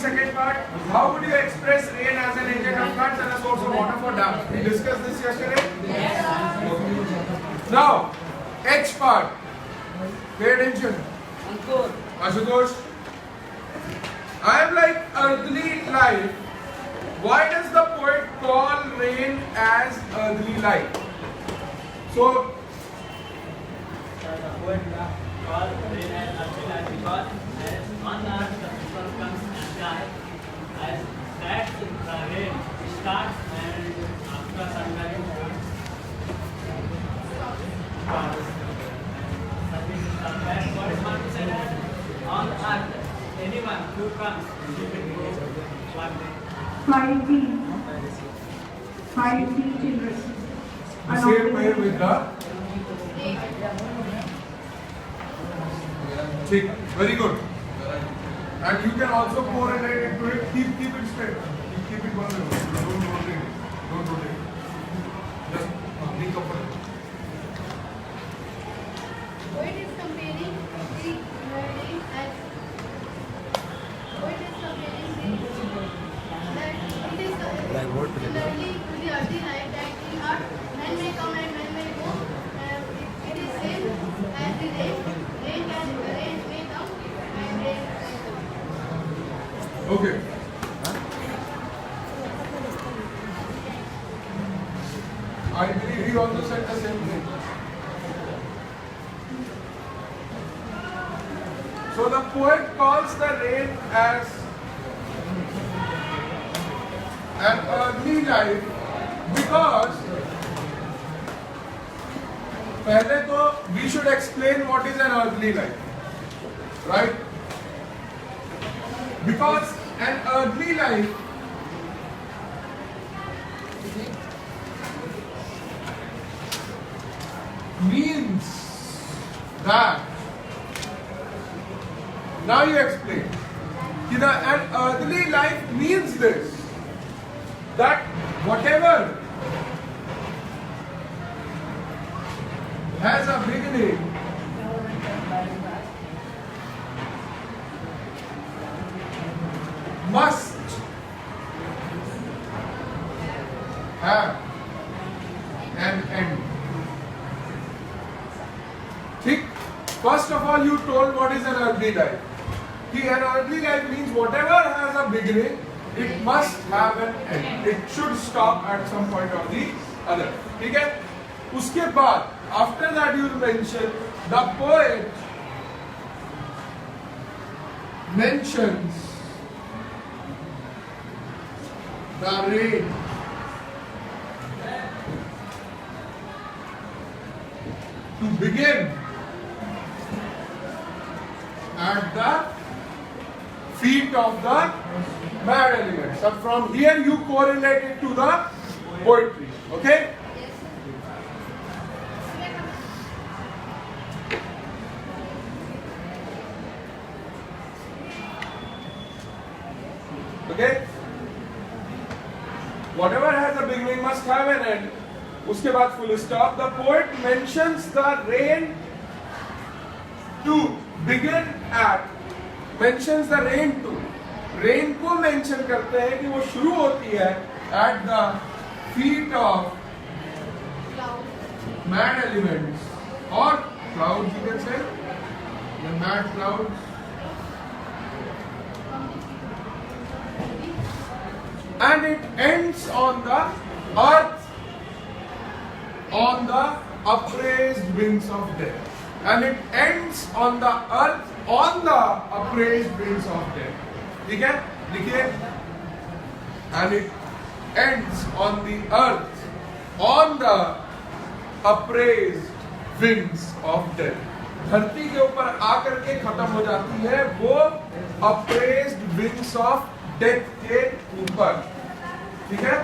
second part. How would you express rain as an agent of floods and a source of water for dams? We discussed this yesterday. Yes. Now, H part. Pay attention. Ashutosh. I am like earthly life. Why does the poet call rain as earthly life? So, the poet called rain as earthly life because as on earth the people comes and die, as that the rain starts and after some time that poet wants to say that on earth anyone who comes he will go one day. 5 children. the same way with the tick. Very good. And you can also correlate it to it. Keep it straight. Keep it one level. Don't rotate it. Don't rotate it. Just be comfortable. Poet is comparing the rain as poet is comparing that it is similarly to the earthly life that the earth men may come and men may go. It is same as the rain. Rain may come and rain may go. Okay. I believe he also said the same thing. So the poet calls the rain as an earthly life because पहले तो we should explain what is an earthly life, right? Because an earthly life means that, now you explain, an earthly life means this, that whatever has a beginning must have an end. ठीक? First of all, you told what is an earthly life. An earthly life means whatever has a beginning, it must have an end. It should stop at some point or the other. ठीक है? उसके बाद, after that you mention, the poet mentions the rain to begin at the feet of the mad elements. So from here you correlate it to the poetry. Okay? Okay? Whatever has a beginning must have an end. उसके बाद full stop. The poet mentions the rain to begin at. Mentions the rain to. Rain को mention करते हैं कि वो शुरू होती है at the feet of mad elements or clouds, you can say, the mad clouds. And it ends on the earth on the upraised wings of death. And it ends on the earth on the upraised wings of death. ठीक है? लिखिए. And it ends on the earth on the upraised wings of death. धरती के ऊपर आकर के खत्म हो जाती है वो upraised wings of death के ऊपर. ठीक है?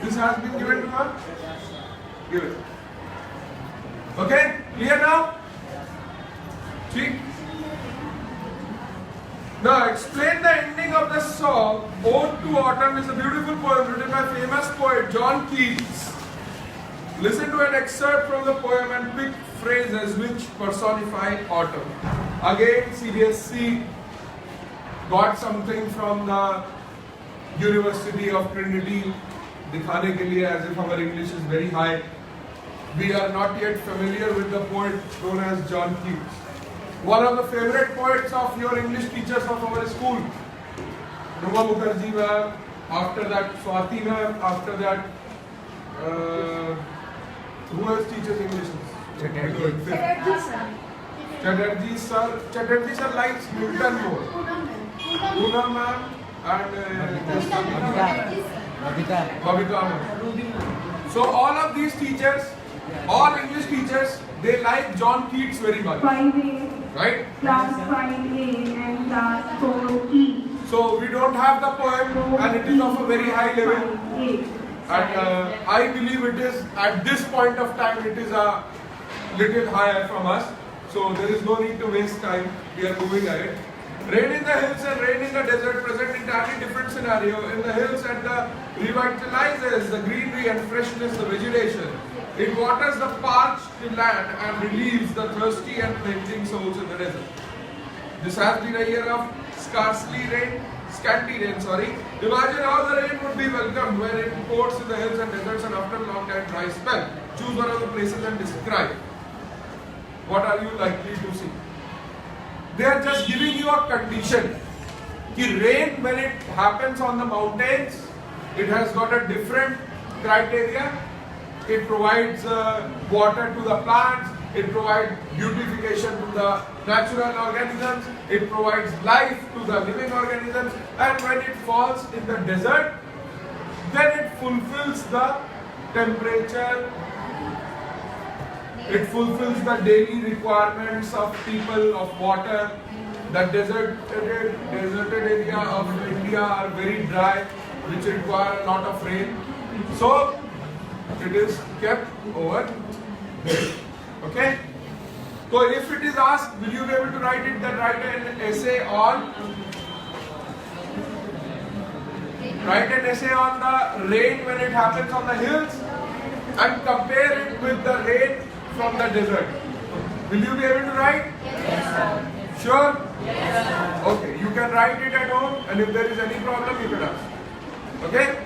This has been given to her? Give it. Okay? Clear now? ठीक? Now explain the ending of the song. Ode to Autumn is a beautiful poem written by famous poet John Keats. Listen to an excerpt from the poem and pick phrases which personify autumn. Again, CBSC got something from the University of Trinity, दिखाने के लिए as if our English is very high. We are not yet familiar with the poet known as John Keats. One of the favorite poets of your English teachers of our school, Numa Mukherjee ma'am, after that Swati ma'am, after that who else teaches English? Chatterjee sir likes Milton more. Poonam ma'am and Babita ma'am. So all of these teachers, all English teachers, they like John Keats very much. 5A, Right? class 5A and class 4E. So we don't have the poem and it is of a very high level. 5A. And I believe it is, at this point of time, it is a little higher from us. So there is no need to waste time. We are moving ahead. Rain in the hills and rain in the desert present entirely different scenario. In the hills, and the revitalizes the greenery and freshness, the vegetation. It waters the parched land and relieves the thirsty and cleansing souls in the desert. This has been a year of scanty rain. Imagine how the rain would be welcomed when it pours in the hills and deserts and after a long time dry spell. Choose one of the places and describe. What are you likely to see? They are just giving you a condition. The rain, when it happens on the mountains, it has got a different criteria. It provides water to the plants. It provides beautification to the natural organisms. It provides life to the living organisms. And when it falls in the desert, then it fulfills the temperature. It fulfills the daily requirements of people, of water. The deserted area of India are very dry, which require a lot of rain. So it is kept over there. Okay? So if it is asked, will you be able to write it? Then write an essay on the rain when it happens on the hills and compare it with the rain from the desert. Will you be able to write? Yes, sir. Sure? Yes, sir. Okay, you can write it at home, and if there is any problem, you can ask. Okay?